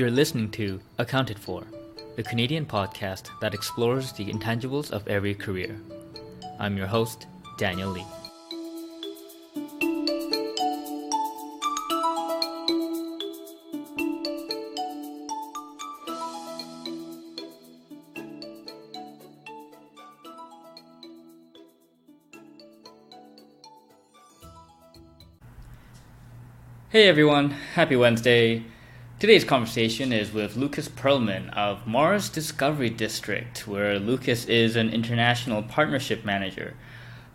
You're listening to Accounted For, the Canadian podcast that explores the intangibles of every career. I'm your host, Daniel Lee. Hey everyone, happy Wednesday. Today's conversation is with Lukas Perlman of MaRS Discovery District, where Lukas is an international partnership manager.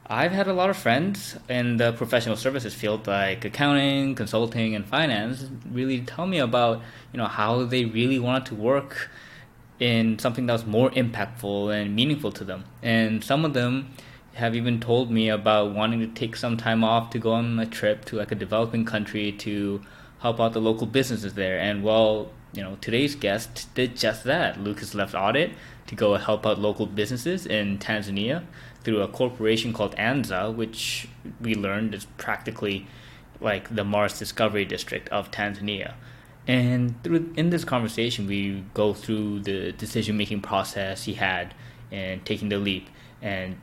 I've had a lot of friends in the professional services field like accounting, consulting, and finance really tell me about, how they really wanted to work in something that was more impactful and meaningful to them. And some of them have even told me about wanting to take some time off to go on a trip to like a developing country to help out the local businesses there. And today's guest did just that. Lukas left audit to go help out local businesses in Tanzania through a corporation called ANZA, which we learned is practically like the MaRS Discovery District of Tanzania. And in this conversation, we go through the decision-making process he had and taking the leap and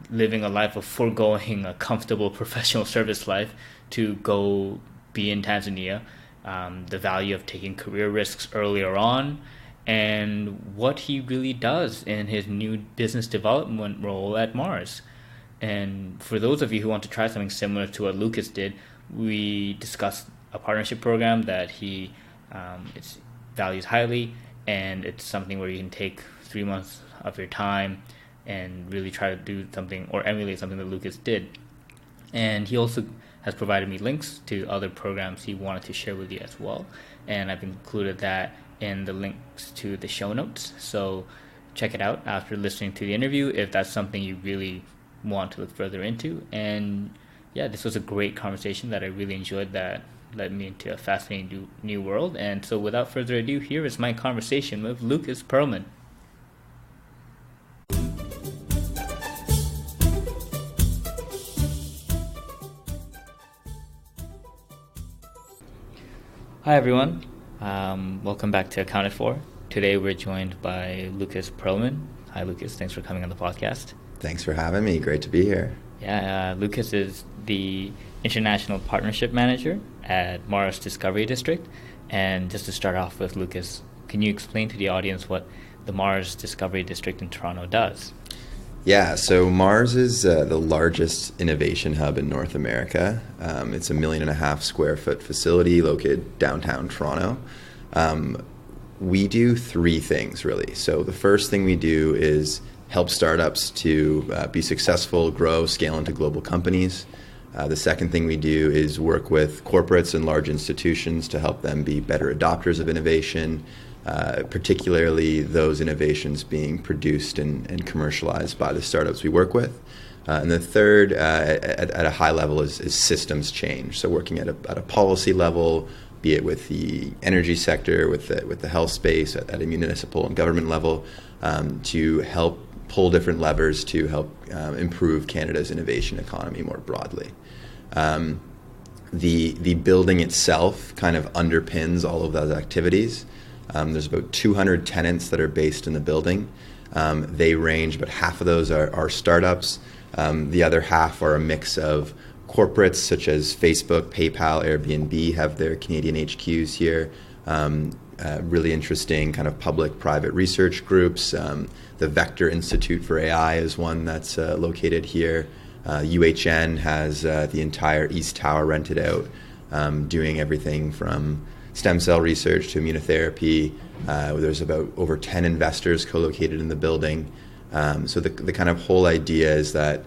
living a life of foregoing a comfortable professional service life to go be in Tanzania, the value of taking career risks earlier on, and what he really does in his new business development role at MaRS. And for those of you who want to try something similar to what Lukas did, we discussed a partnership program that he values highly, and it's something where you can take 3 months of your time and really try to do something or emulate something that Lukas did. And he also has provided me links to other programs he wanted to share with you as well. And I've included that in the links to the show notes. So check it out after listening to the interview if that's something you really want to look further into. And yeah, this was a great conversation that I really enjoyed that led me into a fascinating new world. And so without further ado, here is my conversation with Lukas Perlman. Hi everyone, welcome back to Accounted For. Today we're joined by Lukas Perlman. Hi Lukas, thanks for coming on the podcast. Thanks for having me, great to be here. Yeah, Lukas is the International Partnership Manager at MaRS Discovery District. And just to start off with, Lukas, can you explain to the audience what the MaRS Discovery District in Toronto does? Yeah, so MaRS is the largest innovation hub in North America. It's a 1.5 million square foot facility located downtown Toronto. We do 3 things really. So the first thing we do is help startups to be successful, grow, scale into global companies. The second thing we do is work with corporates and large institutions to help them be better adopters of innovation, particularly those innovations being produced and commercialized by the startups we work with. And the third, at a high level, is systems change. So working at a policy level, be it with the energy sector, with the health space, at a municipal and government level, to help pull different levers to help improve Canada's innovation economy more broadly. The building itself kind of underpins all of those activities. There's about 200 tenants that are based in the building. They range, about half of those are startups. The other half are a mix of corporates such as Facebook, PayPal, Airbnb have their Canadian HQs here. Really interesting kind of public-private research groups. The Vector Institute for AI is one that's located here. UHN has the entire East Tower rented out, doing everything from stem cell research to immunotherapy. There's about over 10 investors co-located in the building. So the kind of whole idea is that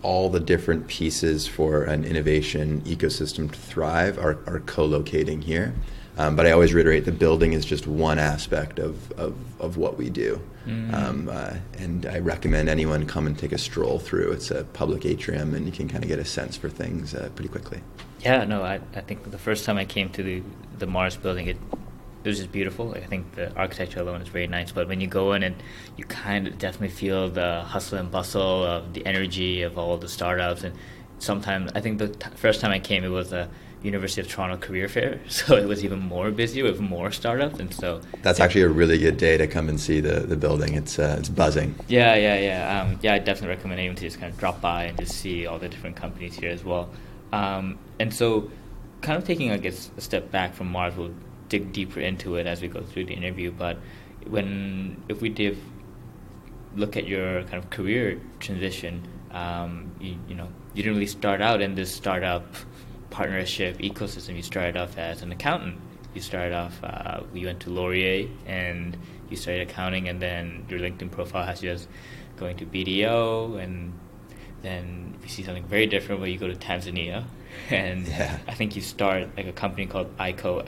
all the different pieces for an innovation ecosystem to thrive are co-locating here. But I always reiterate, the building is just one aspect of what we do. And I recommend anyone come and take a stroll through. It's a public atrium, and you can kind of get a sense for things pretty quickly. Yeah, no, I think the first time I came to the MaRS building, it was just beautiful. I think the architecture alone is very nice, but when you go in and you kind of definitely feel the hustle and bustle of the energy of all the startups. And sometimes, I think the first time I came, it was a University of Toronto Career Fair, so it was even more busy with more startups, and so that's actually a really good day to come and see the building. It's buzzing. Yeah. I definitely recommend anyone to just kind of drop by and just see all the different companies here as well. And so, kind of taking, I guess, a step back from MaRS, we'll dig deeper into it as we go through the interview. But if we did look at your kind of career transition, you didn't really start out in this startup partnership ecosystem. You started off as an accountant. You started off, you went to Laurier and you studied accounting, and then your LinkedIn profile has you as going to BDO, and then you see something very different where you go to Tanzania, and I think you start like a company called Echo,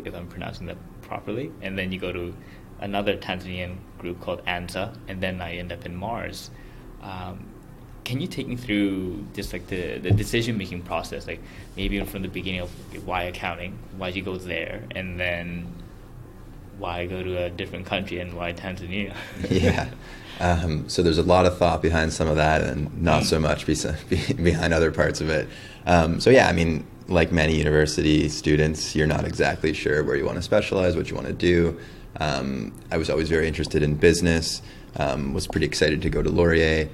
if I'm pronouncing that properly, and then you go to another Tanzanian group called ANZA, and then I end up in MaRS. Can you take me through just like the decision-making process, like maybe from the beginning of why accounting, why did you go there, and then why go to a different country and why Tanzania? Yeah. So there's a lot of thought behind some of that and not so much behind other parts of it. Like many university students, you're not exactly sure where you want to specialize, what you want to do. I was always very interested in business, was pretty excited to go to Laurier.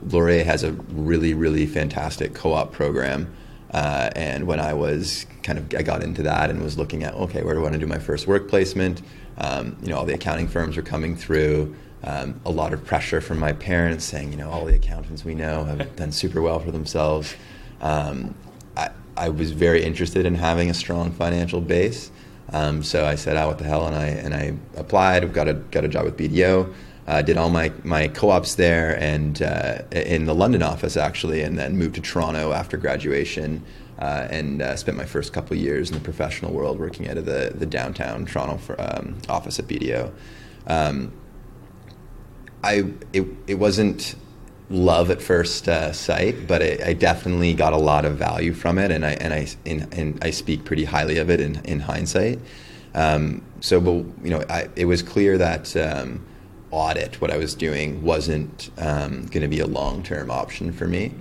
Laurier has a really, really fantastic co-op program. And when I got into that and was looking at, okay, where do I want to do my first work placement? All the accounting firms are coming through. A lot of pressure from my parents saying, all the accountants we know have done super well for themselves. I was very interested in having a strong financial base. So I said, what the hell? And I applied, got a job with BDO. Did all my co-ops there and in the London office, actually, and then moved to Toronto after graduation and spent my first couple of years in the professional world working out of the downtown Toronto office at BDO. It wasn't love at first sight, but I definitely got a lot of value from it, and I speak pretty highly of it in hindsight. It was clear that audit, what I was doing, wasn't going to be a long-term option for me.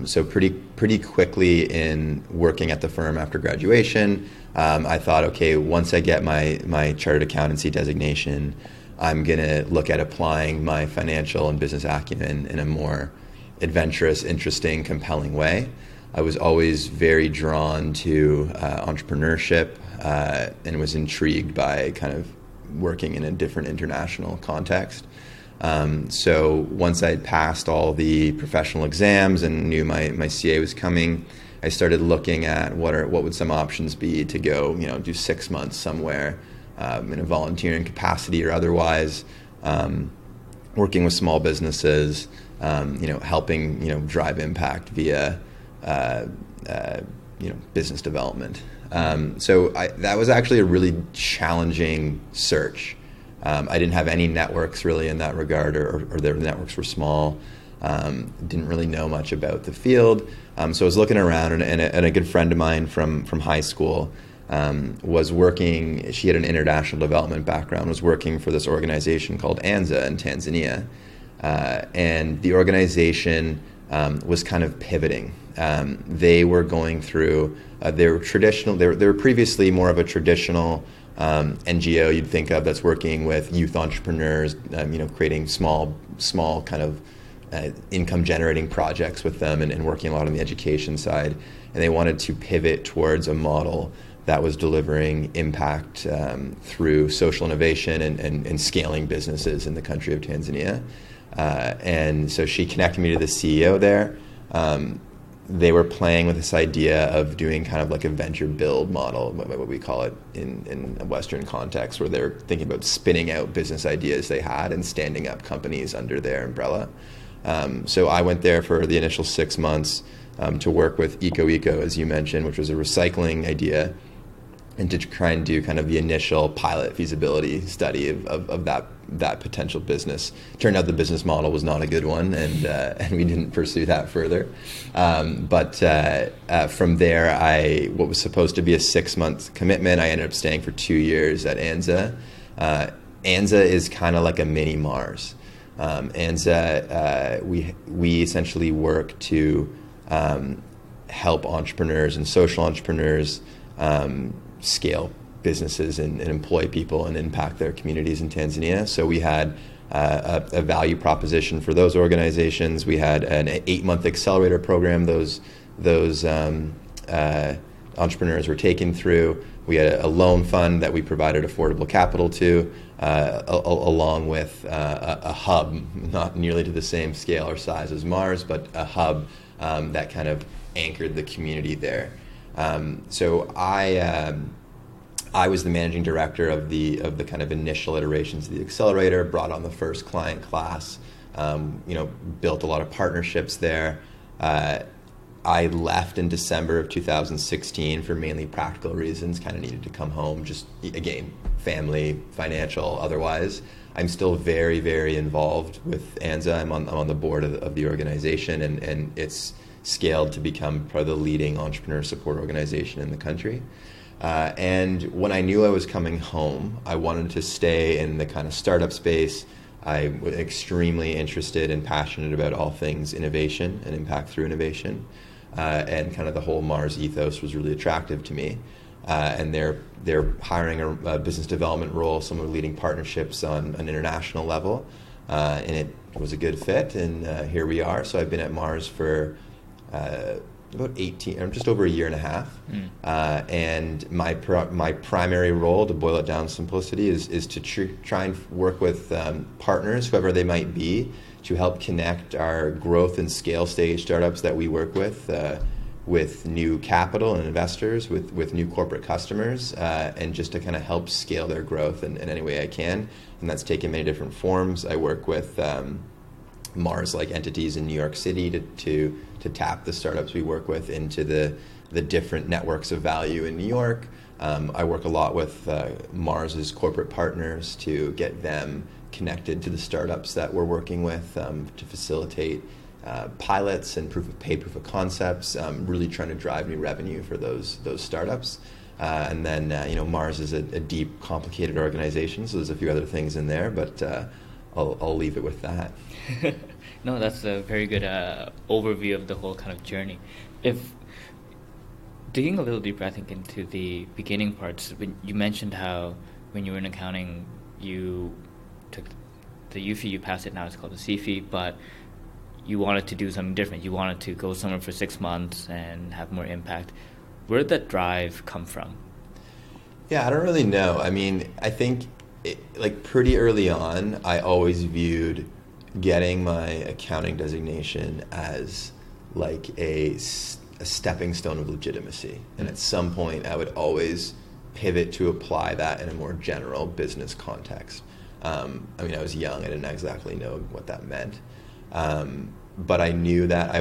So pretty quickly in working at the firm after graduation, I thought, okay, once I get my chartered accountancy designation, I'm going to look at applying my financial and business acumen in a more adventurous, interesting, compelling way. I was always very drawn to entrepreneurship and was intrigued by kind of working in a different international context. So once I'd passed all the professional exams and knew my CA was coming, I started looking at what would some options be to go, do 6 months somewhere in a volunteering capacity or otherwise, working with small businesses, helping, drive impact via, business development. So that was actually a really challenging search. I didn't have any networks really in that regard, or their networks were small. Didn't really know much about the field. So I was looking around, and a good friend of mine from high school was working. She had an international development background, was working for this organization called ANZA in Tanzania. And the organization was kind of pivoting. They were going through their traditional. They were previously more of a traditional NGO you'd think of that's working with youth entrepreneurs, creating small kind of income generating projects with them and working a lot on the education side. And they wanted to pivot towards a model that was delivering impact through social innovation and scaling businesses in the country of Tanzania. And so she connected me to the CEO there. They were playing with this idea of doing kind of like a venture build model, what we call it in a Western context, where they're thinking about spinning out business ideas they had and standing up companies under their umbrella. So I went there for the initial 6 months to work with Eco, as you mentioned, which was a recycling idea, and to try and do kind of the initial pilot feasibility study of that potential business. Turned out the business model was not a good one, and we didn't pursue that further. But from there, what was supposed to be a 6-month commitment, I ended up staying for 2 years at ANZA. ANZA is kind of like a mini MaRS. ANZA, we essentially work to help entrepreneurs and social entrepreneurs scale businesses and employ people and impact their communities in Tanzania. So we had a value proposition for those organizations. We had an 8-month accelerator program those entrepreneurs were taken through. We had a loan fund that we provided affordable capital to, along with a hub, not nearly to the same scale or size as MaRS, but a hub that kind of anchored the community there. So I was the managing director of the kind of initial iterations of the accelerator, brought on the first client class, built a lot of partnerships there. I left in December of 2016 for mainly practical reasons, kind of needed to come home, just, again, family, financial, otherwise. I'm still very, very involved with ANZA. I'm on the board of the organization, and it's scaled to become probably the leading entrepreneur support organization in the country. And when I knew I was coming home, I wanted to stay in the kind of startup space. I was extremely interested and passionate about all things innovation and impact through innovation. And kind of the whole MaRS ethos was really attractive to me. And they're hiring a business development role, someone leading partnerships on an international level. And it was a good fit, and here we are. So I've been at MaRS for about 18, just over a year and a half. And my primary role, to boil it down to simplicity, is to try and work with partners, whoever they might be, to help connect our growth and scale stage startups that we work with new capital and investors, with new corporate customers, and just to kind of help scale their growth in any way I can. And that's taken many different forms. I work with MaRS-like entities in New York City to tap the startups we work with into the different networks of value in New York. I work a lot with MaRS's corporate partners to get them connected to the startups that we're working with, to facilitate pilots and proof of concepts, really trying to drive new revenue for those startups. And then MaRS is a deep, complicated organization, so there's a few other things in there, but I'll leave it with that. No, that's a very good overview of the whole kind of journey. If digging a little deeper, I think, into the beginning parts, when you mentioned how when you were in accounting, you took the UFI, you passed it, now it's called the CFI, but you wanted to do something different. You wanted to go somewhere for 6 months and have more impact. Where did that drive come from? Yeah, I don't really know. I mean, I think pretty early on, I always viewed getting my accounting designation as like a stepping stone of legitimacy. And at some point, I would always pivot to apply that in a more general business context. I was young. I didn't exactly know what that meant. But I knew that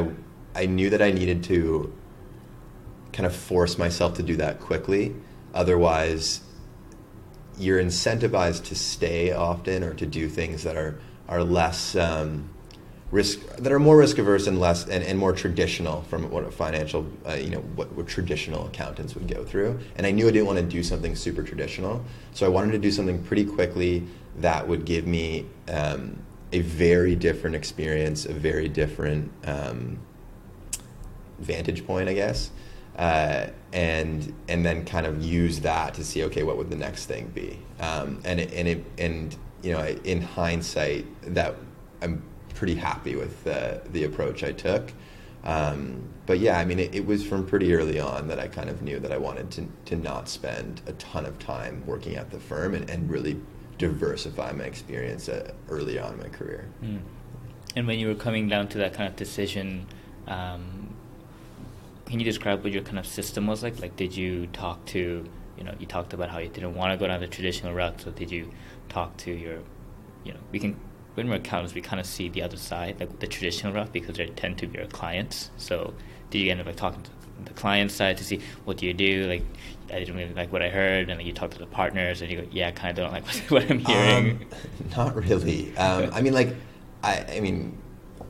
I needed to kind of force myself to do that quickly. Otherwise, you're incentivized to stay often or to do things that are less that are more risk averse and less and more traditional from what a financial what traditional accountants would go through. And I knew I didn't want to do something super traditional, so I wanted to do something pretty quickly that would give me a very different experience, a very different vantage point, I guess, and then kind of use that to see, okay, what would the next thing be? In hindsight, that I'm pretty happy with the approach I took. But yeah, I mean, it was from pretty early on that I kind of knew that I wanted to not spend a ton of time working at the firm and really diversify my experience early on in my career. And when you were coming down to that kind of decision, can you describe what your kind of system was like? Like, did you talk to, you talked about how you didn't want to go down the traditional route, so did you talk to your, when we're accountants, we kind of see the other side, like the traditional route, because they tend to be our clients. So did you end up talking to the client side to see, what do you do? Like, I didn't really like what I heard, and then you talk to the partners, and you go, yeah, I kind of don't like what I'm hearing. Not really. I mean,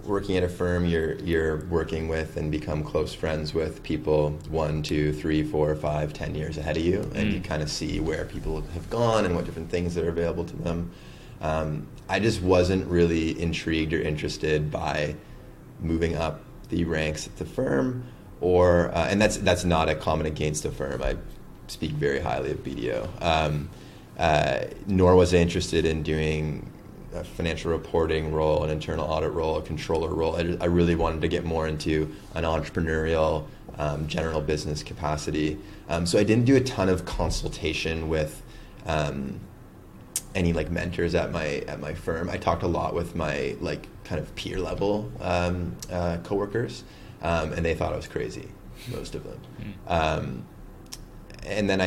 working at a firm, you're working with and become close friends with people 1, 2, 3, 4, 5, 10 years ahead of you, and you kind of see where people have gone and what different things that are available to them. I just wasn't really intrigued or interested by moving up the ranks at the firm or and that's not a comment against the firm. I speak very highly of BDO. Nor was I interested in doing a financial reporting role, an internal audit role, a controller role. I really wanted to get more into an entrepreneurial, general business capacity. So I didn't do a ton of consultation with any like mentors at my firm. I talked a lot with my like kind of peer level coworkers, and they thought I was crazy, most of them. And then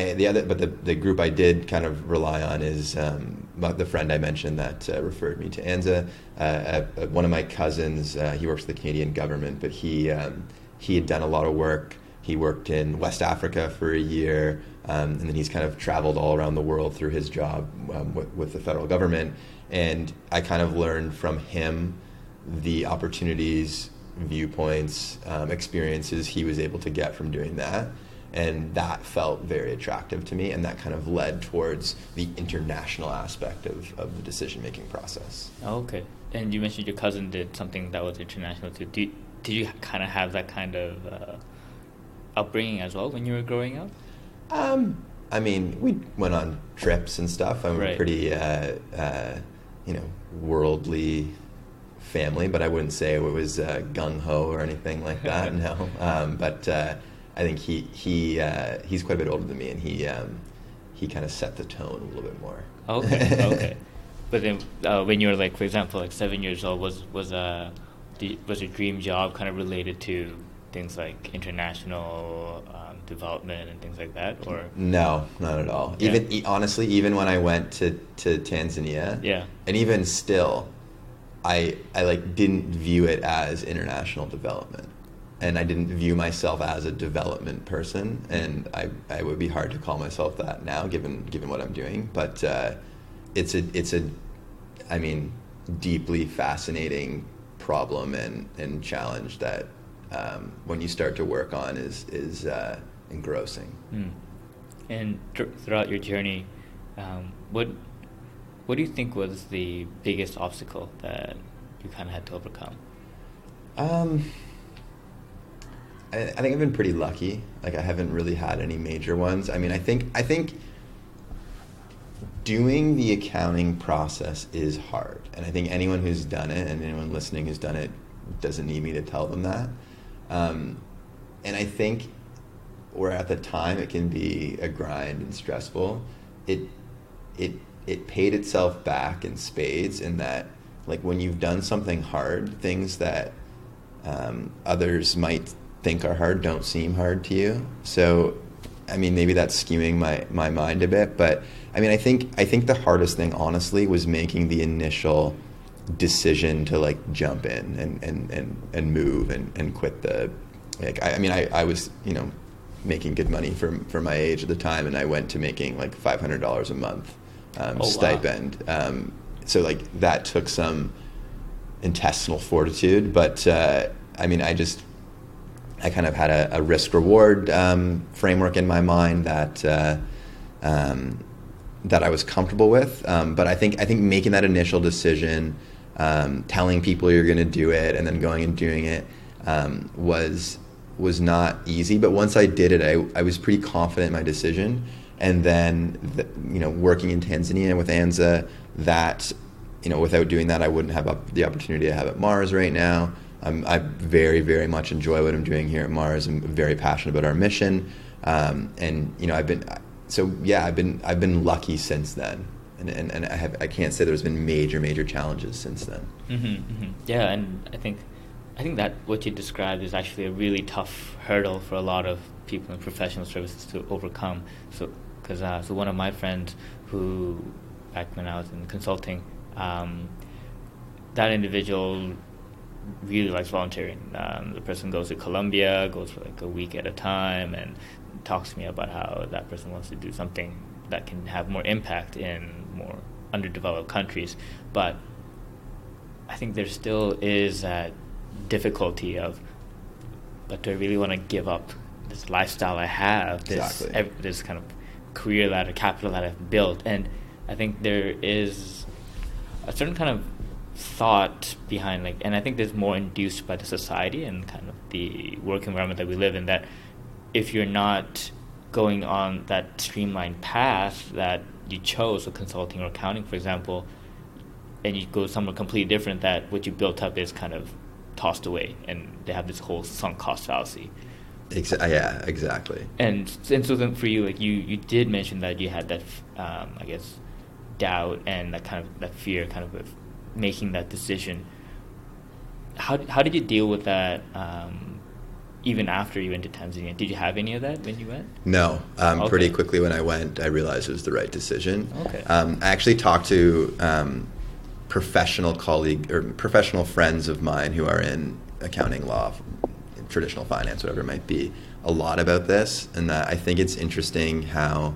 the group I did kind of rely on is the friend I mentioned that referred me to ANZA. One of my cousins, he works for the Canadian government, but he had done a lot of work. He worked in West Africa for a year, and then he's kind of traveled all around the world through his job with the federal government. And I kind of learned from him the opportunities, viewpoints, experiences he was able to get from doing that. And that felt very attractive to me, and that kind of led towards the international aspect of the decision-making process. Oh, okay. And you mentioned your cousin did something that was international too. Did you kind of have that kind of upbringing as well when you were growing up? I mean, we went on trips and stuff. I'm a pretty, worldly family, but I wouldn't say it was gung-ho or anything like that, no. But I think he's quite a bit older than me, and he kind of set the tone a little bit more. Okay. But then when you were like, for example, like 7 years old, was your dream job kind of related to things like international development and things like that, or? No, not at all. Yeah. Honestly, even when I went to Tanzania, and even still, I like didn't view it as international development. And I didn't view myself as a development person, and I would be hard to call myself that now, given what I'm doing. But it's a deeply fascinating problem and challenge that when you start to work on is engrossing. And throughout your journey, what do you think was the biggest obstacle that you kind of had to overcome? I think I've been pretty lucky. Like, I haven't really had any major ones. I mean, I think doing the accounting process is hard. And I think anyone who's done it, and anyone listening who's done it, doesn't need me to tell them that. And I think where at the time it can be a grind and stressful, it paid itself back in spades in that, like, when you've done something hard, things that others might think are hard don't seem hard to you. So, I mean, maybe that's skewing my mind a bit, but I mean, I think the hardest thing, honestly, was making the initial decision to like jump in and move and quit the, like, I was, making good money for my age at the time, and I went to making like $500 a month stipend. Wow. So like that took some intestinal fortitude, but I kind of had a risk-reward framework in my mind that I was comfortable with. But I think making that initial decision, telling people you're going to do it, and then going and doing it was not easy. But once I did it, I was pretty confident in my decision. And then, working in Tanzania with ANZA, that, without doing that, I wouldn't have the opportunity I have at MaRS right now. I very, very much enjoy what I'm doing here at MaRS. I'm very passionate about our mission, and I've been lucky since then, and I can't say there's been major challenges since then. Yeah, and I think that what you described is actually a really tough hurdle for a lot of people in professional services to overcome. So one of my friends who, back when I was in consulting, that individual really likes volunteering. The person goes to Colombia, goes for like a week at a time, and talks to me about how that person wants to do something that can have more impact in more underdeveloped countries. But I think there still is that difficulty but do I really want to give up this lifestyle I have, this kind of career ladder, capital that I've built? And I think there is a certain kind of thought behind, like, and I think there's more induced by the society and kind of the work environment that we live in, that if you're not going on that streamlined path that you chose, so consulting or accounting, for example, and you go somewhere completely different, that what you built up is kind of tossed away, and they have this whole sunk cost fallacy. Yeah, exactly. And so then for you, like, you did mention that you had that, I guess, doubt and that kind of that fear, kind of making that decision. How did you deal with that? Even after you went to Tanzania, did you have any of that when you went? No. Okay. Pretty quickly when I went, I realized it was the right decision. Okay. I actually talked to professional friends of mine who are in accounting, law, traditional finance, whatever it might be, a lot about this, and that I think it's interesting how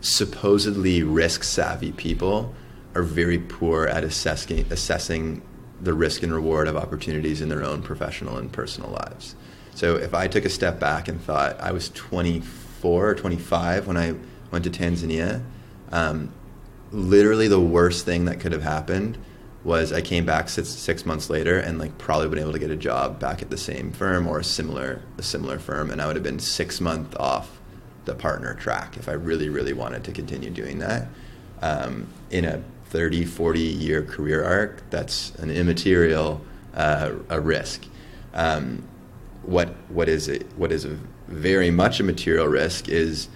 supposedly risk-savvy people are very poor at assessing the risk and reward of opportunities in their own professional and personal lives. So if I took a step back and thought, I was 24 or 25 when I went to Tanzania, literally the worst thing that could have happened was I came back six months later and like probably been able to get a job back at the same firm or a similar firm, and I would have been 6 months off the partner track if I really, really wanted to continue doing that. In a 30, 40 year career arc, that's an immaterial a risk. What is a very much a material risk is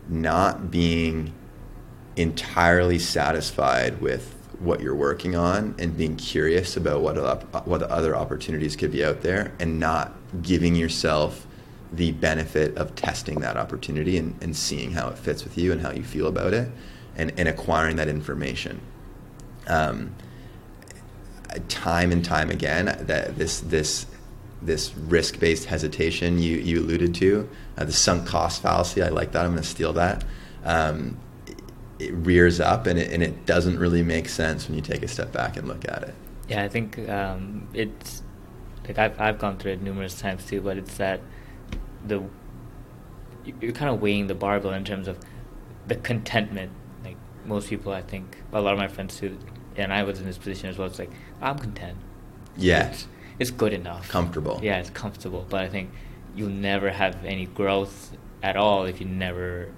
not being entirely satisfied with what you're working on and being curious about what other opportunities could be out there, and not giving yourself the benefit of testing that opportunity and seeing how it fits with you and how you feel about it, and acquiring that information. Time and time again, that this risk-based hesitation you alluded to, the sunk cost fallacy, I like that, I'm going to steal that. It rears up, and it doesn't really make sense when you take a step back and look at it. Yeah, I think it's like I've gone through it numerous times too, but it's that you're kind of weighing the barbell in terms of the contentment. Like most people, I think a lot of my friends too, and I was in this position as well. It's like, I'm content. Yeah, it's good enough. Comfortable. Yeah, it's comfortable. But I think you'll never have any growth at all if you never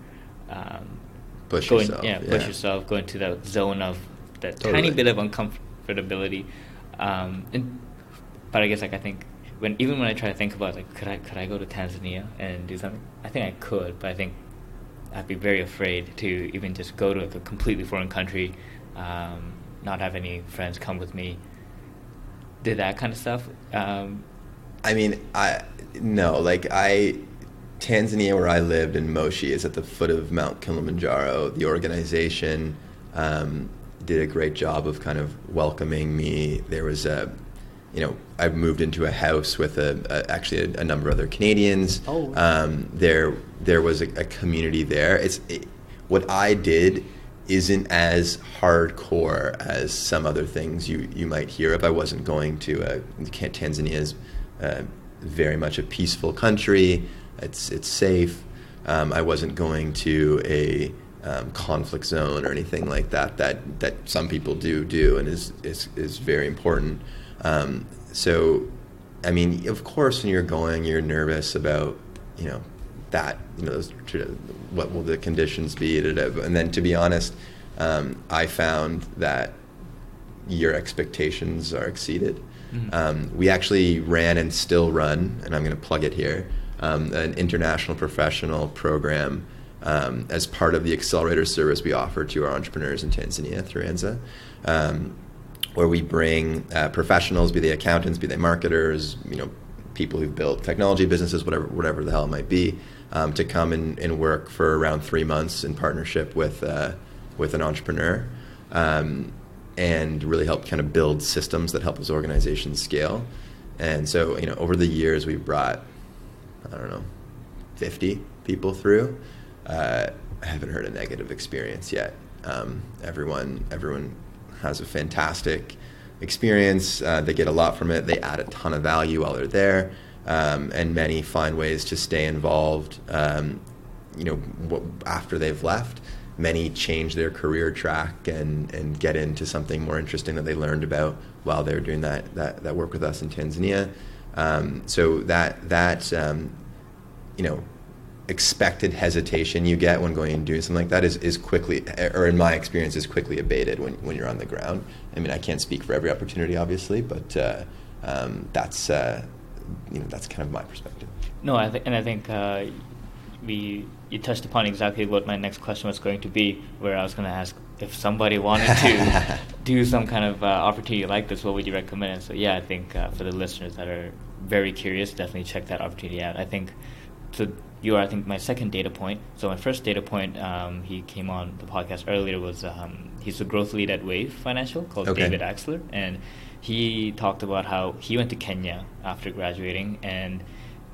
push yourself, go into that zone of that tiny bit of uncomfortability. But I guess, like, I think when I try to think about, like, could I go to Tanzania and do something? I think I could, but I think I'd be very afraid to even just go to like a completely foreign country, not have any friends come with me, do that kind of stuff. Tanzania, where I lived in Moshi, is at the foot of Mount Kilimanjaro. The organization did a great job of kind of welcoming me. There was I moved into a house with actually a number of other Canadians. Oh. There was a community there. What I did isn't as hardcore as some other things you might hear of. I wasn't going to Tanzania is very much a peaceful country. It's safe. I wasn't going to a conflict zone or anything like that some people do and is very important. So, I mean, of course, when you're going, you're nervous about, what will the conditions be, and then, to be honest, I found that your expectations are exceeded. Mm-hmm. We actually ran and still run, and I'm going to plug it here, an international professional program as part of the accelerator service we offer to our entrepreneurs in Tanzania through ANZA. Where we bring professionals, be they accountants, be they marketers, people who've built technology businesses, whatever the hell it might be, to come and work for around 3 months in partnership with an entrepreneur, and really help kind of build systems that help those organizations scale. And so, over the years, we've brought, 50 people through. I haven't heard a negative experience yet. Everyone has a fantastic experience. They get a lot from it. They add a ton of value while they're there, and many find ways to stay involved, after they've left. many change their career track and get into something more interesting that they learned about while they were doing that work with us in Tanzania. So that expected hesitation you get when going and doing something like that is quickly, or in my experience, is quickly abated when you're on the ground. I mean, I can't speak for every opportunity, obviously, but that's kind of my perspective. No, I think you touched upon exactly what my next question was going to be, where I was going to ask if somebody wanted to do some kind of opportunity like this, what would you recommend? And so yeah, I think for the listeners that are very curious, definitely check that opportunity out. I think you are, I think, my second data point. So my first data point, he came on the podcast earlier, was he's the growth lead at Wave Financial, called David Axler, and he talked about how he went to Kenya after graduating, and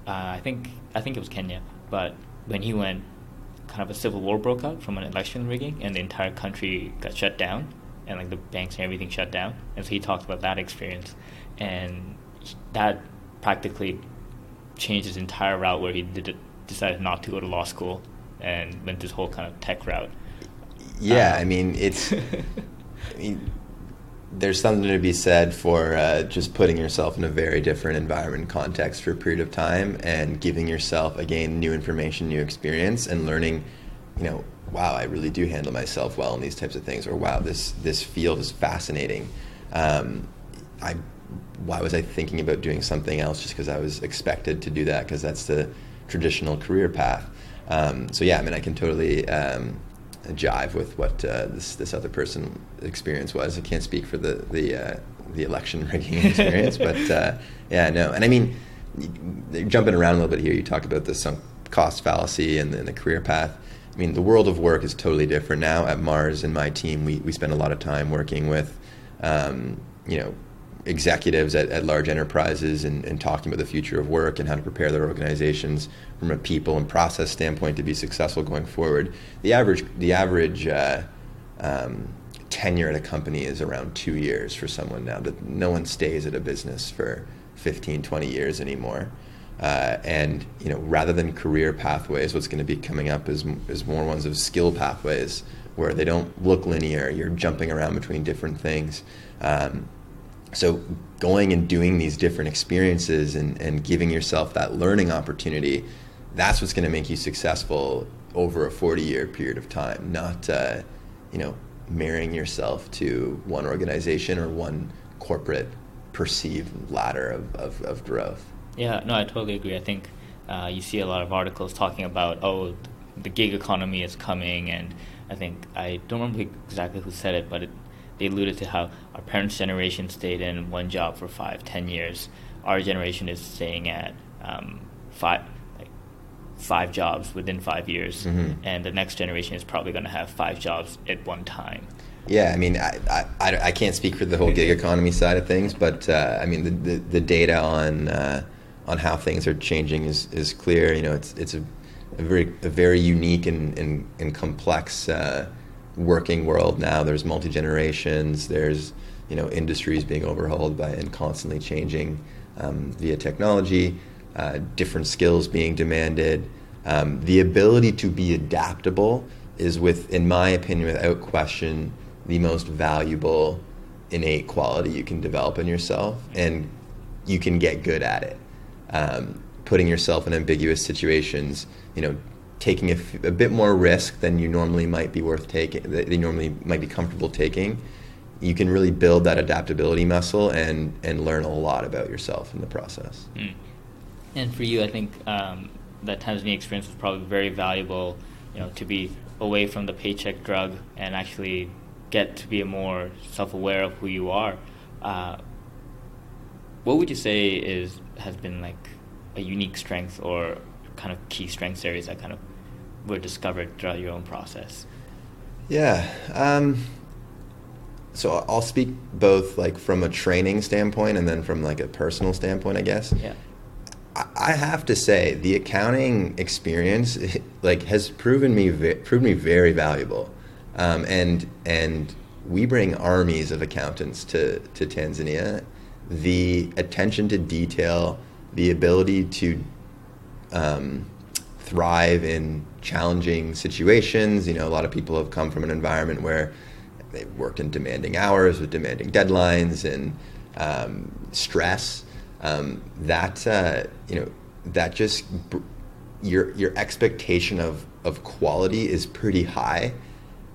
I think it was Kenya, but when he went, kind of a civil war broke out from an election rigging, and the entire country got shut down, and like the banks and everything shut down. And so he talked about that experience, and that practically changed his entire route, where he decided not to go to law school and went this whole kind of tech route. Yeah, I mean, there's something to be said for just putting yourself in a very different environment and context for a period of time and giving yourself, again, new information, new experience, and learning, wow, I really do handle myself well in these types of things, or wow, this field is fascinating. Why was I thinking about doing something else just because I was expected to do that, because that's the traditional career path? So yeah, I mean, I can totally jive with what this other person experience was. I can't speak for the election rigging experience, but yeah, no. And I mean, jumping around a little bit here, you talk about the sunk cost fallacy and the career path. I mean, the world of work is totally different now. At MaRS and my team, we spend a lot of time working with executives at large enterprises and talking about the future of work and how to prepare their organizations from a people and process standpoint to be successful going forward. The average tenure at a company is around 2 years for someone now. That no one stays at a business for 15, 20 years anymore. And rather than career pathways, what's going to be coming up is more ones of skill pathways, where they don't look linear. You're jumping around between different things. So going and doing these different experiences and giving yourself that learning opportunity, that's what's going to make you successful over a 40-year period of time, not marrying yourself to one organization or one corporate perceived ladder of growth. Yeah, no, I totally agree. I think you see a lot of articles talking about, the gig economy is coming, and I don't remember exactly who said it, but they alluded to how our parents' generation stayed in one job for 5-10 years. Our generation is staying at five jobs within 5 years, and the next generation is probably going to have 5 jobs at one time. Yeah, I mean, I can't speak for the whole gig economy side of things, but I mean, the data on how things are changing is clear. It's a very unique and complex working world now. There's multi-generations, there's industries being overhauled by and constantly changing via technology, different skills being demanded. The ability to be adaptable is, in my opinion, without question, the most valuable innate quality you can develop in yourself, and you can get good at it. Putting yourself in ambiguous situations, taking a bit more risk than you normally might be that you normally might be comfortable taking, you can really build that adaptability muscle and learn a lot about yourself in the process. And for you, I think that Tanzania experience was probably very valuable, to be away from the paycheck drug and actually get to be more self-aware of who you are. What would you say has been like a unique strength or kind of key strengths areas that kind of were discovered throughout your own process? Yeah. So I'll speak both like from a training standpoint and then from like a personal standpoint, I guess. Yeah. I have to say the accounting experience has proven me very valuable, and we bring armies of accountants to Tanzania. The attention to detail, the ability to thrive in challenging situations. A lot of people have come from an environment where they've worked in demanding hours with demanding deadlines and stress. That just your expectation of quality is pretty high,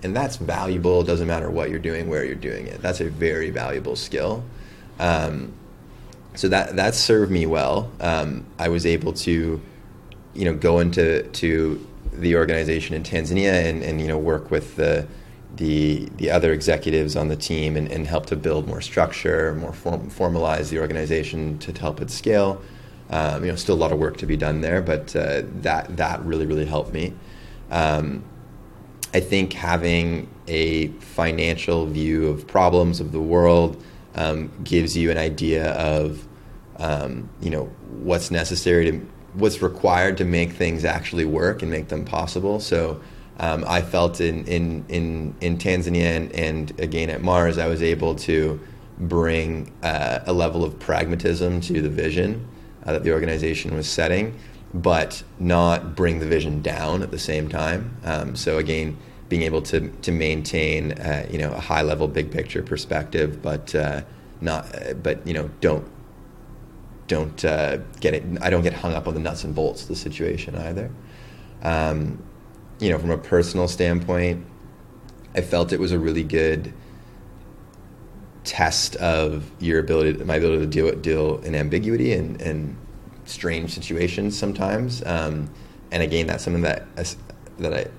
and that's valuable. It doesn't matter what you're doing, where you're doing it. That's a very valuable skill. So that served me well. I was able to, go into the organization in Tanzania and work with the other executives on the team and help to build more structure, more formalize the organization to help it scale. Still a lot of work to be done there, but that really, really helped me. I think having a financial view of problems of the world gives you an idea of what's required to make things actually work and make them possible. So I felt in Tanzania and again at MaRS, I was able to bring a level of pragmatism to the vision that the organization was setting, but not bring the vision down at the same time. So again, being able to maintain a high level, big picture perspective, but don't get it. I don't get hung up on the nuts and bolts of the situation either. From a personal standpoint, I felt it was a really good test of my ability to deal in ambiguity and strange situations sometimes. And again, that's something that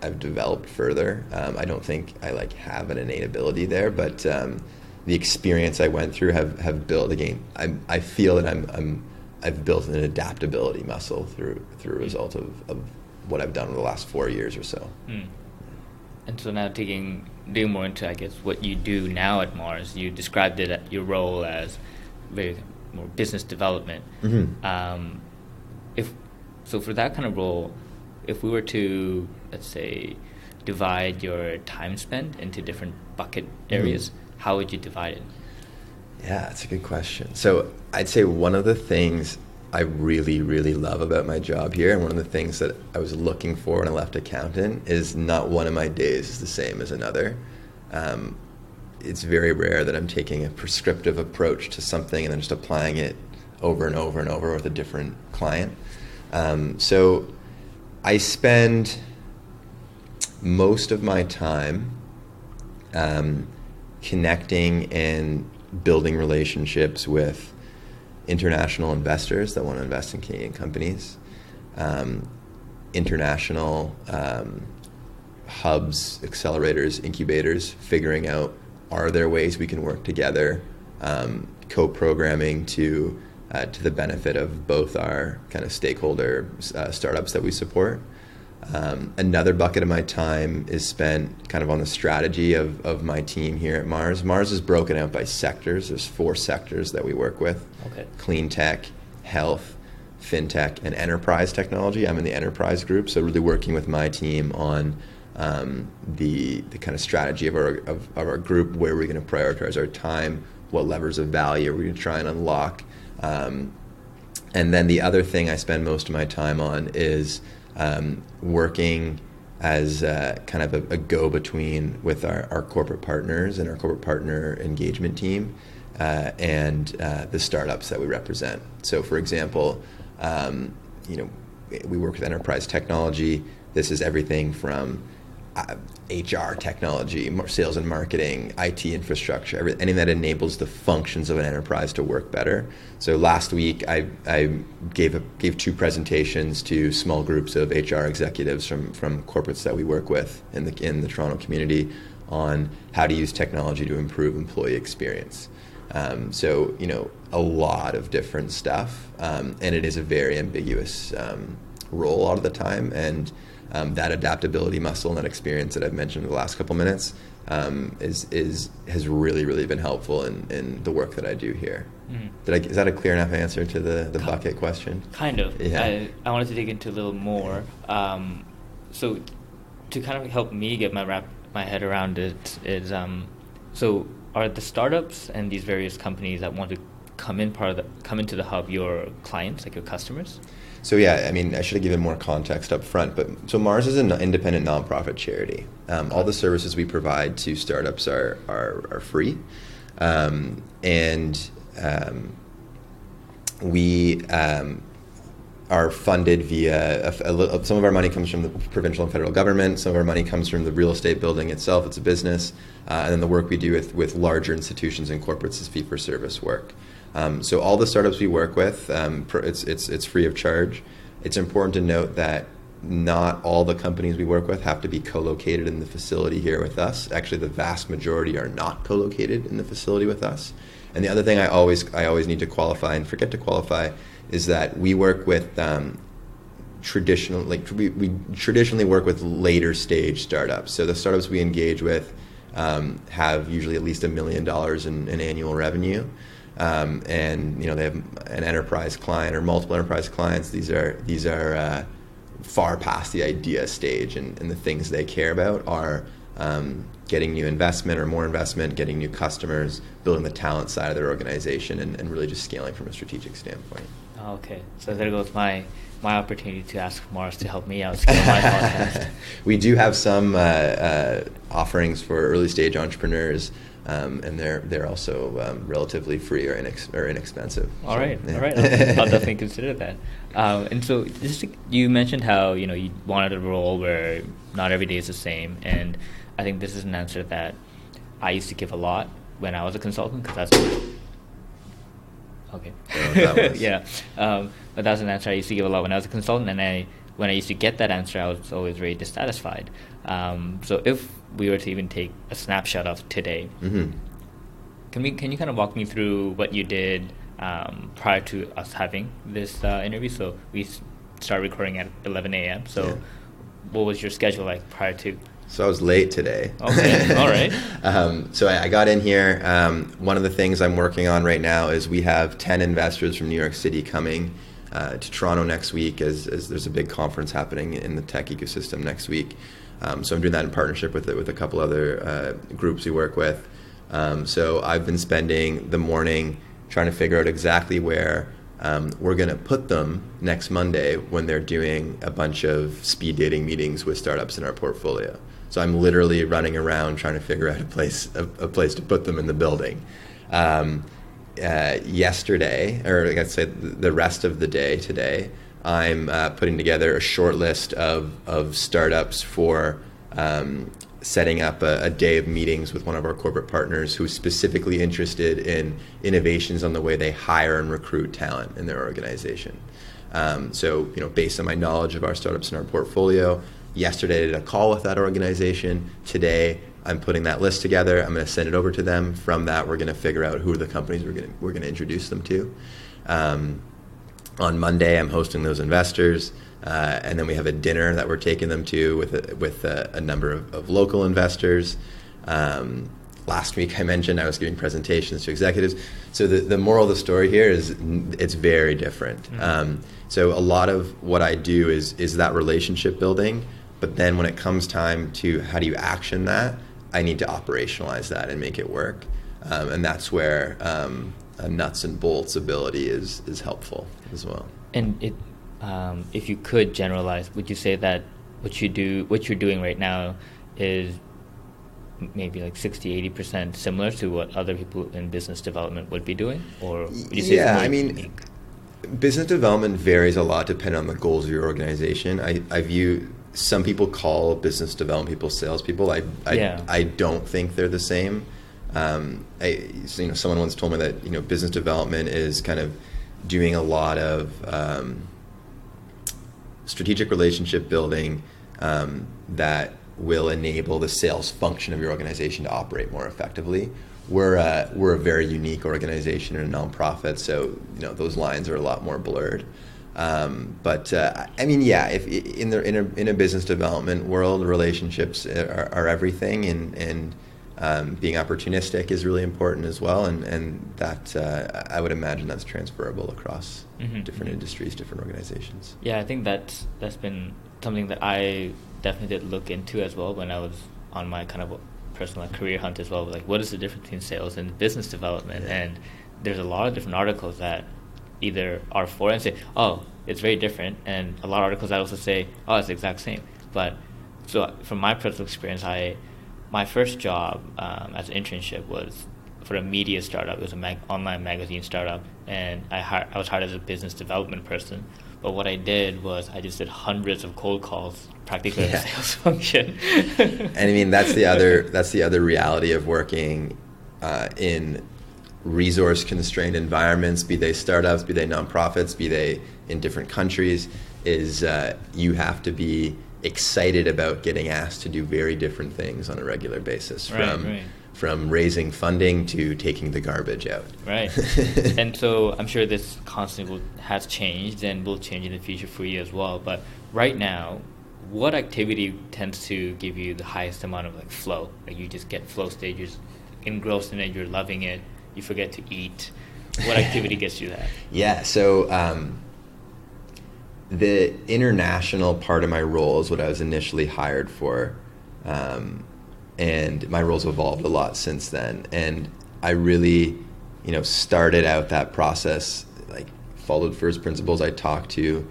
I've developed further. I don't think I have an innate ability there, but the experience I went through have built, again, I feel that I've built an adaptability muscle through a result of what I've done in the last 4 years or so. And so now digging more into, I guess, what you do now at MaRS, you described your role as very more business development. Mm-hmm. So for that kind of role, if we were to, let's say, divide your time spent into different bucket areas, mm-hmm. how would you divide it? Yeah, that's a good question. So I'd say one of the things I really, really love about my job here, and one of the things that I was looking for when I left accountant, is not one of my days is the same as another. It's very rare that I'm taking a prescriptive approach to something and then just applying it over and over and over with a different client. So I spend most of my time connecting and building relationships with international investors that want to invest in Canadian companies, international hubs, accelerators, incubators, figuring out, are there ways we can work together, co-programming to the benefit of both our kind of stakeholder startups that we support. Another bucket of my time is spent kind of on the strategy of my team here at MaRS. MaRS is broken out by sectors. There's 4 sectors that we work with. Okay. Clean tech, health, fintech, and enterprise technology. I'm in the enterprise group, so really working with my team on the kind of strategy of our group, where we're going to prioritize our time, what levers of value we're going to try and unlock. And then the other thing I spend most of my time on is working as kind of a go-between with our corporate partners and our corporate partner engagement team and the startups that we represent. So, for example, we work with enterprise technology. This is everything from HR technology, sales and marketing, IT infrastructure, anything that enables the functions of an enterprise to work better. So last week I gave 2 presentations to small groups of HR executives from corporates that we work with in the Toronto community on how to use technology to improve employee experience. So a lot of different stuff, and it is a very ambiguous role a lot of the time, and that adaptability muscle and that experience that I've mentioned in the last couple minutes has really, really been helpful in the work that I do here. Mm. Is that a clear enough answer to the bucket question? Kind of. Yeah. I wanted to dig into a little more. So to kind of help me get my head around it is, so are the startups and these various companies that want to come into the hub your clients, like your customers? So yeah, I mean, I should have given more context up front, but so MaRS is an independent nonprofit charity. All the services we provide to startups are free, and we are funded via some of our money comes from the provincial and federal government. Some of our money comes from the real estate building itself. It's a business, and then the work we do with larger institutions and corporates is fee-for-service work. So all the startups we work with, it's free of charge. It's important to note that not all the companies we work with have to be co-located in the facility here with us. Actually, the vast majority are not co-located in the facility with us. And the other thing I always need to qualify and forget to qualify is that we work with we traditionally work with later stage startups. So the startups we engage with have usually at least $1 million in annual revenue, and they have an enterprise client or multiple enterprise clients. These are far past the idea stage, and the things they care about are getting new investment or more investment, getting new customers, building the talent side of their organization, and really just scaling from a strategic standpoint. Okay, so there goes my opportunity to ask MaRS to help me out scale my podcast. We do have some offerings for early stage entrepreneurs, and they're also relatively free or inexpensive. All right. I'll definitely consider that. And so you mentioned how you wanted a role where not every day is the same, and I think this is an answer that I used to give a lot when I was a consultant, because that's okay. Yeah, but that's an answer I used to give a lot when I was a consultant, and when I used to get that answer, I was always very dissatisfied. So if we were to even take a snapshot of today, mm-hmm. can you kind of walk me through what you did prior to us having this interview? So we started recording at 11 a.m. So yeah. What was your schedule like prior to? So I was late today. Okay, all right. So I got in here. One of the things I'm working on right now is we have 10 investors from New York City coming to Toronto next week, as there's a big conference happening in the tech ecosystem next week. So I'm doing that in partnership with a couple other groups we work with. So I've been spending the morning trying to figure out exactly where we're going to put them next Monday when they're doing a bunch of speed dating meetings with startups in our portfolio. So I'm literally running around trying to figure out a place to put them in the building. Yesterday, or I'd say the rest of the day today, I'm putting together a short list of startups for setting up a day of meetings with one of our corporate partners who's specifically interested in innovations on the way they hire and recruit talent in their organization. So, based on my knowledge of our startups in our portfolio, yesterday I did a call with that organization. Today, I'm putting that list together. I'm going to send it over to them. From that, we're going to figure out who are the companies we're going to introduce them to. On Monday, I'm hosting those investors, and then we have a dinner that we're taking them to with a number of local investors. Last week, I mentioned I was giving presentations to executives. So the moral of the story here is it's very different. Mm-hmm. So a lot of what I do is that relationship building, but then when it comes time to how do you action that, I need to operationalize that and make it work. And that's where a nuts and bolts ability is helpful as well. And if you could generalize, would you say that what you're doing right now is maybe like 60-80% similar to what other people in business development would be doing? Or would you say it's more unique? Business development varies a lot depending on the goals of your organization. I view some people call business development people salespeople. I don't think they're the same. Someone once told me that business development is kind of doing a lot of strategic relationship building that will enable the sales function of your organization to operate more effectively. We're a very unique organization and a nonprofit, so those lines are a lot more blurred. If in a business development world, relationships are everything, and being opportunistic is really important as well, and that I would imagine that's transferable across different industries, different organizations. Yeah, I think that's been something that I definitely did look into as well when I was on my kind of personal career hunt as well. Like, what is the difference between sales and business development? Yeah. And there's a lot of different articles that either are for it and say, oh, it's very different, and a lot of articles that also say, oh, it's the exact same. But so from my personal experience, my first job as an internship was for a media startup. It was an online magazine startup, and I was hired as a business development person. But what I did was I just did hundreds of cold calls, practically a sales function. And I mean, that's the other reality of working in resource-constrained environments, be they startups, be they nonprofits, be they in different countries, is you have to be excited about getting asked to do very different things on a regular basis, from raising funding to taking the garbage out. Right. And so I'm sure this constantly has changed and will change in the future for you as well. But right now, what activity tends to give you the highest amount of like flow? Like you just get flow stages, engrossed in it, you're loving it, you forget to eat. What activity gets you that? Yeah, so the international part of my role is what I was initially hired for. And my roles have evolved a lot since then. And I really, started out that process, like followed first principles. I talked to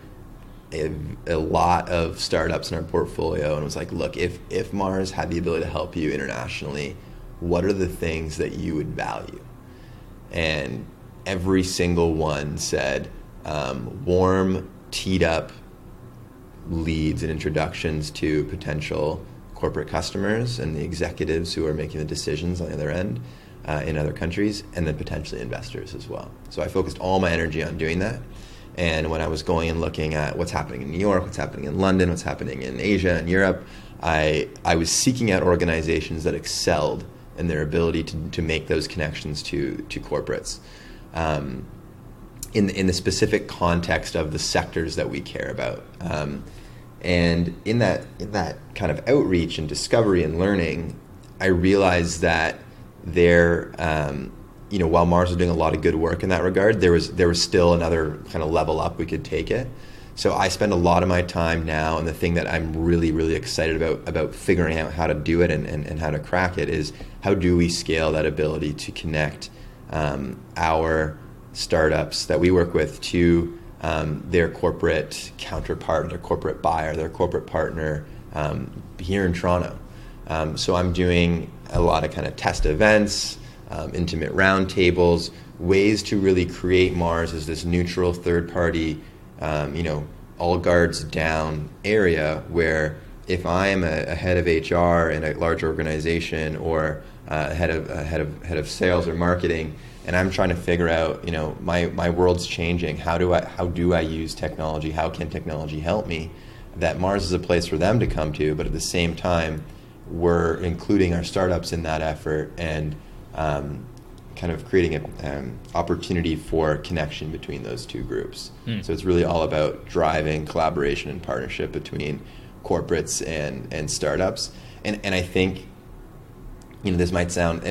a lot of startups in our portfolio and was like, look, if MaRS had the ability to help you internationally, what are the things that you would value? And every single one said warm, teed up leads and introductions to potential corporate customers and the executives who are making the decisions on the other end in other countries, and then potentially investors as well. So I focused all my energy on doing that. And when I was going and looking at what's happening in New York, what's happening in London, what's happening in Asia and Europe, I was seeking out organizations that excelled in their ability to make those connections to corporates in the specific context of the sectors that we care about. And in that kind of outreach and discovery and learning, I realized that there, while MaRS was doing a lot of good work in that regard, there was still another kind of level up we could take it. So I spend a lot of my time now, and the thing that I'm really, really excited about figuring out how to do it and how to crack it is how do we scale that ability to connect our startups that we work with to their corporate counterpart, their corporate buyer, their corporate partner here in Toronto. So I'm doing a lot of kind of test events, intimate roundtables, ways to really create MaRS as this neutral third party, all guards down area where if I am a head of HR in a large organization or head of sales or marketing, and I'm trying to figure out, my world's changing. How do I use technology? How can technology help me? That MaRS is a place for them to come to, but at the same time, we're including our startups in that effort and kind of creating an opportunity for connection between those two groups. So it's really all about driving collaboration and partnership between corporates and startups. And I think, this might sound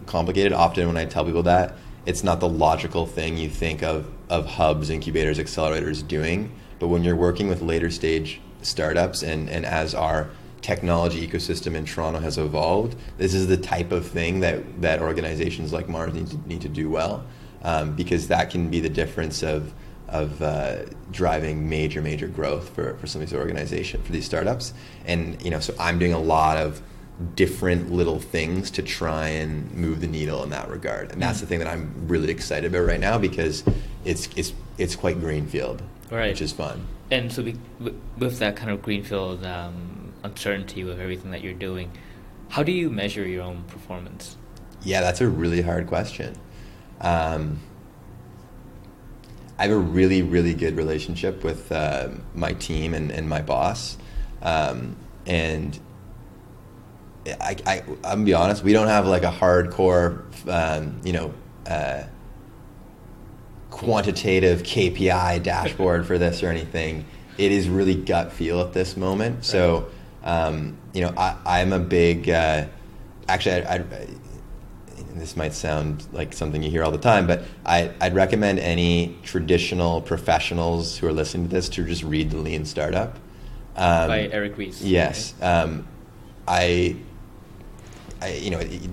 complicated. Often when I tell people that, it's not the logical thing you think of hubs, incubators, accelerators doing. But when you're working with later stage startups and as our technology ecosystem in Toronto has evolved, this is the type of thing that organizations like MaRS need to do well, because that can be the difference of driving major growth for some of these organizations, for these startups. And so I'm doing a lot of different little things to try and move the needle in that regard, and that's the thing that I'm really excited about right now, because it's quite greenfield, right, which is fun. And so with that kind of greenfield uncertainty with everything that you're doing, how do you measure your own performance? Yeah, that's a really hard question. I have a really, really good relationship with my team and my boss, and I'm gonna be honest, we don't have like a hardcore, quantitative KPI dashboard for this or anything. It is really gut feel at this moment. Right. So, I'm a big, actually, this might sound like something you hear all the time, but I'd recommend any traditional professionals who are listening to this to just read The Lean Startup. By Eric Ries. Yes. I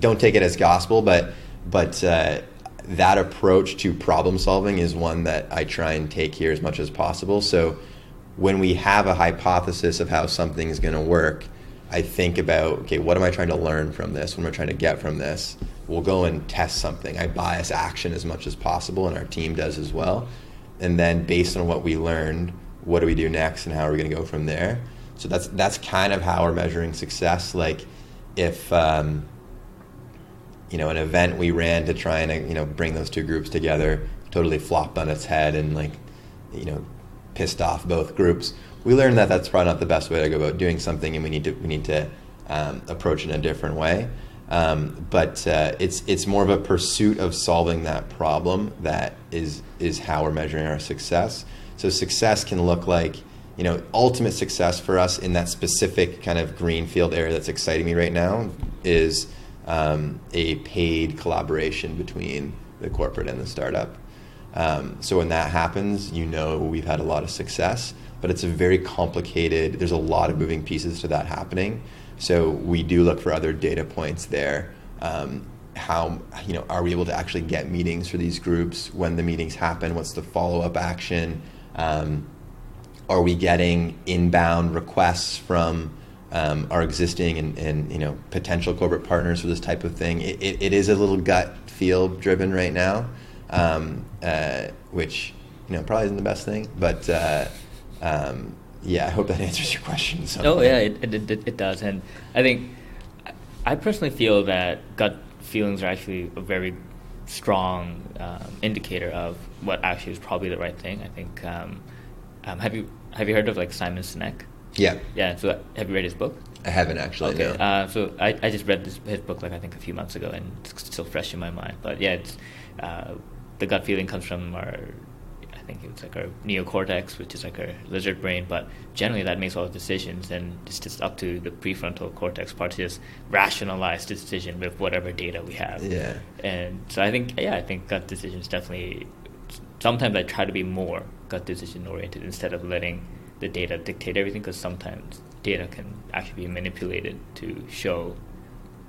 don't take it as gospel, but that approach to problem solving is one that I try and take here as much as possible. So when we have a hypothesis of how something is going to work, I think about, okay, what am I trying to learn from this? What am I trying to get from this? We'll go and test something. I bias action as much as possible, and our team does as well. And then based on what we learned, what do we do next, and how are we going to go from there? So that's kind of how we're measuring success. Like if an event we ran to try and bring those two groups together totally flopped on its head and pissed off both groups, we learned that that's probably not the best way to go about doing something, and we need to approach it in a different way. But it's more of a pursuit of solving that problem that is how we're measuring our success. So success can look like, ultimate success for us in that specific kind of greenfield area that's exciting me right now is a paid collaboration between the corporate and the startup. So when that happens, we've had a lot of success, but it's a very complicated, there's a lot of moving pieces to that happening. So we do look for other data points there. How, are we able to actually get meetings for these groups? When the meetings happen, what's the follow-up action? Are we getting inbound requests from our existing and potential corporate partners for this type of thing? It is a little gut feel driven right now, which probably isn't the best thing, but I hope that answers your question. Oh yeah, it does, and I think I personally feel that gut feelings are actually a very strong indicator of what actually is probably the right thing. I think have you heard of Simon Sinek? Yeah. So have you read his book? I haven't actually. Okay. No. So I just read his book I think a few months ago, and it's still fresh in my mind. But yeah, it's the gut feeling comes from our neocortex, which is our lizard brain, but generally that makes all the decisions, and it's just up to the prefrontal cortex part to just rationalize the decision with whatever data we have. Yeah. And so I think gut decisions definitely, sometimes I try to be more gut decision oriented instead of letting the data dictate everything, because sometimes data can actually be manipulated to show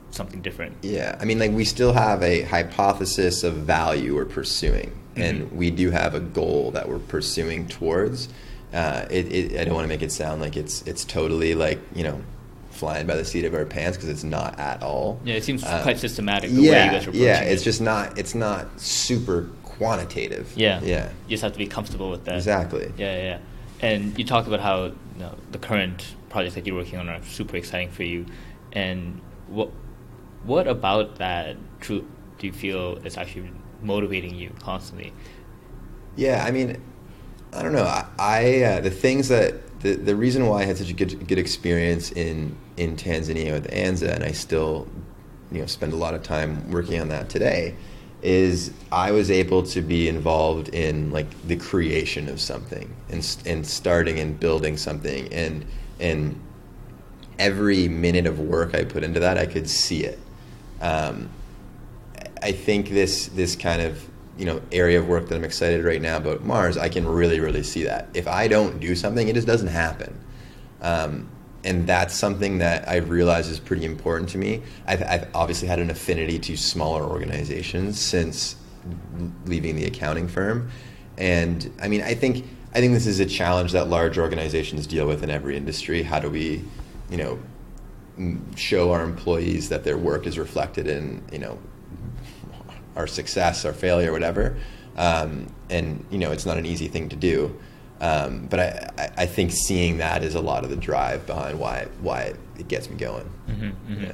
something different. Yeah, I mean, we still have a hypothesis of value we're pursuing, and we do have a goal that we're pursuing towards. I don't want to make it sound like it's totally flying by the seat of our pants, because it's not at all. Yeah, it seems quite systematic the way you guys are approaching it. It's just not. It's not super quantitative. Yeah. You just have to be comfortable with that. Exactly. Yeah. And you talked about how the current projects that you're working on are super exciting for you, and what about that do you feel is actually motivating you constantly? Yeah, I mean, I don't know. I the things that the reason why I had such a good experience in Tanzania with ANZA, and I still spend a lot of time working on that today, is I was able to be involved in the creation of something and starting and building something, and every minute of work I put into that, I could see it. I think this kind of area of work that I'm excited right now about MaRS, I can really, really see that. If I don't do something, it just doesn't happen. And that's something that I've realized is pretty important to me. I've obviously had an affinity to smaller organizations since leaving the accounting firm. And I mean, I think this is a challenge that large organizations deal with in every industry. How do we, show our employees that their work is reflected in, our success, our failure, whatever. And it's not an easy thing to do. But I think seeing that is a lot of the drive behind why it gets me going. Yeah.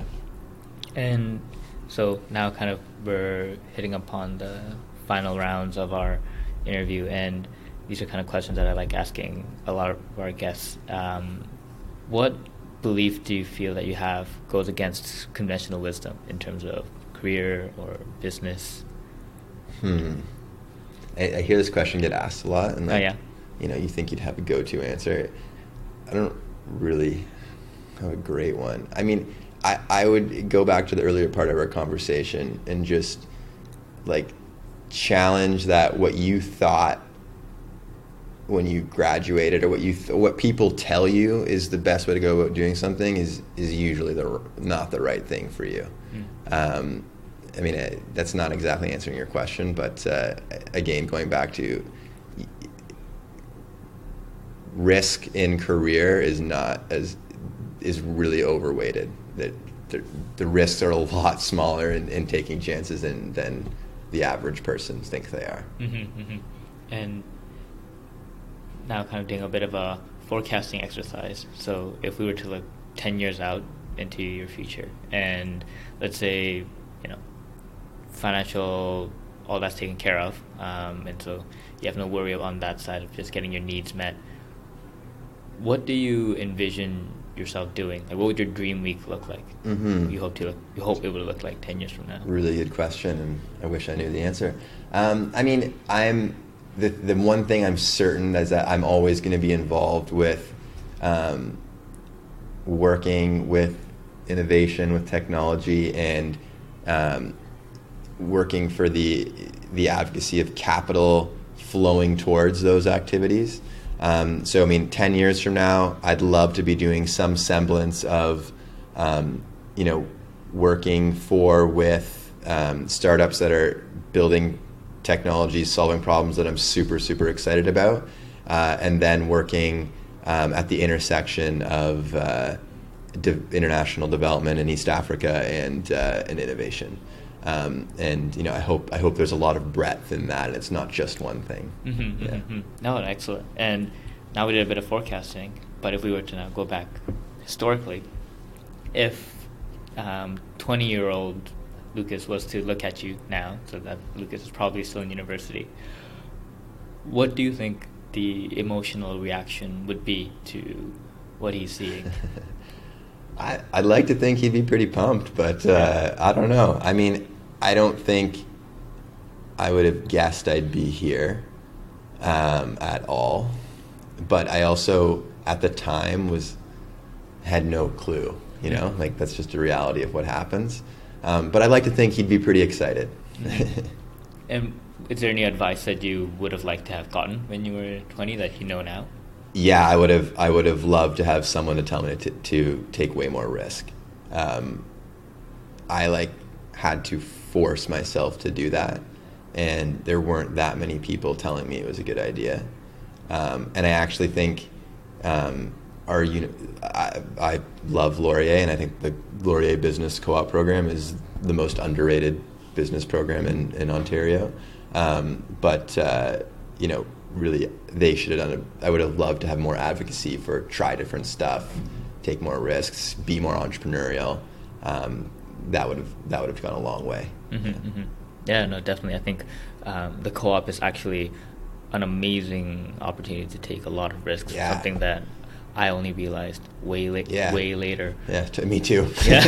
And so now kind of we're hitting upon the final rounds of our interview, and these are kind of questions that I like asking a lot of our guests. What belief do you feel that you have goes against conventional wisdom in terms of career or business? I hear this question get asked a lot, and you think you'd have a go-to answer. I don't really have a great one. I mean, I would go back to the earlier part of our conversation and just challenge that what you thought when you graduated, or what people tell you is the best way to go about doing something is usually not the right thing for you. I mean, that's not exactly answering your question, but again, going back to risk in career is really overweighted. That the risks are a lot smaller in taking chances than the average person thinks they are. Mm-hmm, mm-hmm. And now kind of doing a bit of a forecasting exercise. So if we were to look 10 years out into your future, and let's say, financial, all that's taken care of, and so you have no worry on that side of just getting your needs met, what do you envision yourself doing? Like, what would your dream week look like? Mm-hmm. You hope it would look like 10 years from now? Really good question, and I wish I knew the answer. I mean, the one thing I'm certain is that I'm always going to be involved with working with innovation, with technology, and working for the advocacy of capital flowing towards those activities. So, I mean, 10 years from now, I'd love to be doing some semblance of, working with startups that are building technologies, solving problems that I'm super, super excited about, and then working at the intersection of international development in East Africa and innovation. And I hope there's a lot of breadth in that, and it's not just one thing. Mm-hmm, yeah. Mm-hmm. No, excellent. And now we did a bit of forecasting, but if we were to now go back historically, if 20-year-old Lukas was to look at you now, so that Lukas is probably still in university, what do you think the emotional reaction would be to what he's seeing? I'd like to think he'd be pretty pumped, but I don't know. I mean, I don't think I would have guessed I'd be here at all. But I also, at the time, had no clue. Like, that's just a reality of what happens. But I'd like to think he'd be pretty excited. And is there any advice that you would have liked to have gotten when you were 20 that you know now? Yeah, I would have loved to have someone to tell me to take way more risk. I had to force myself to do that, and there weren't that many people telling me it was a good idea. And I actually think I love Laurier, and I think the Laurier Business Co-op program is the most underrated business program in Ontario. But really, they should have done it. I would have loved to have more advocacy for try different stuff, take more risks, be more entrepreneurial. That would have gone a long way. Mm-hmm, mm-hmm. Yeah, no, definitely. I think the co-op is actually an amazing opportunity to take a lot of risks. Yeah. Something that I only realized way later. Yeah, me too. Yeah,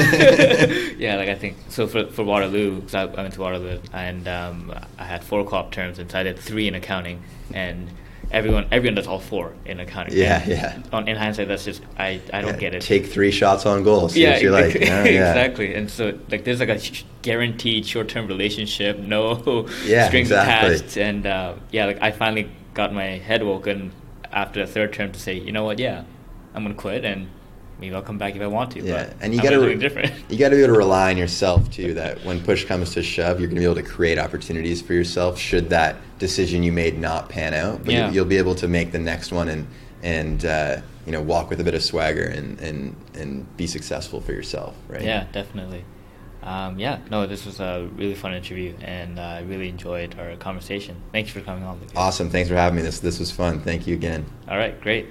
yeah. Like, I think so for Waterloo, because I went to Waterloo, and I had 4 co-op terms, and so I did 3 in accounting, and everyone does all 4 in accounting. Yeah. In hindsight, that's just I don't get it. Take 3 shots on goal. See what you like. Yeah, exactly. And so there's a guaranteed short-term relationship, no strings attached, and I finally got my head woken after the 3rd term to say, you know what, I'm gonna quit, and maybe I'll come back if I want to. Yeah, but and you got to different. You got to be able to rely on yourself too. That when push comes to shove, you're going to be able to create opportunities for yourself. Should that decision you made not pan out, but you'll be able to make the next one and walk with a bit of swagger and be successful for yourself. Right? Yeah, definitely. This was a really fun interview, and I really enjoyed our conversation. Thanks for coming on, Lukas. Awesome. Thanks for having me. This was fun. Thank you again. All right, great.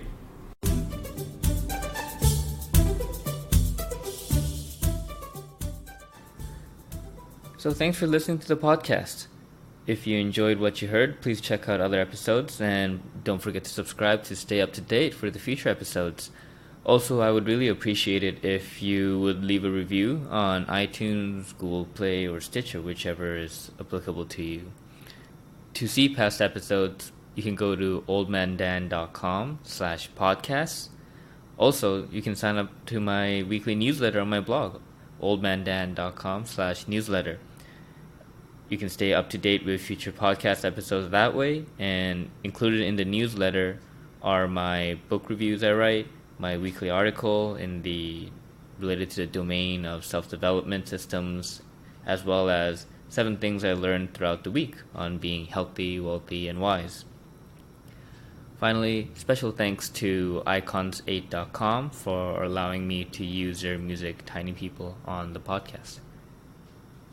So thanks for listening to the podcast. If you enjoyed what you heard, please check out other episodes, and don't forget to subscribe to stay up to date for the future episodes. Also, I would really appreciate it if you would leave a review on iTunes, Google Play, or Stitcher, whichever is applicable to you. To see past episodes, you can go to oldmandan.com/podcasts. Also, you can sign up to my weekly newsletter on my blog, oldmandan.com/newsletter. You can stay up to date with future podcast episodes that way, and included in the newsletter are my book reviews I write, my weekly article related to the domain of self-development systems, as well as 7 things I learned throughout the week on being healthy, wealthy, and wise. Finally, special thanks to icons8.com for allowing me to use their music, Tiny People, on the podcast.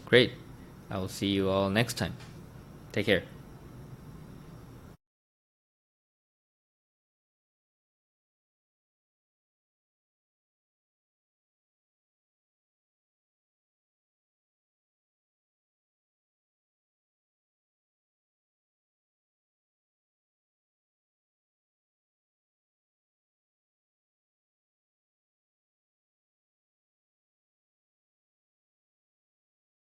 Great. I will see you all next time. Take care.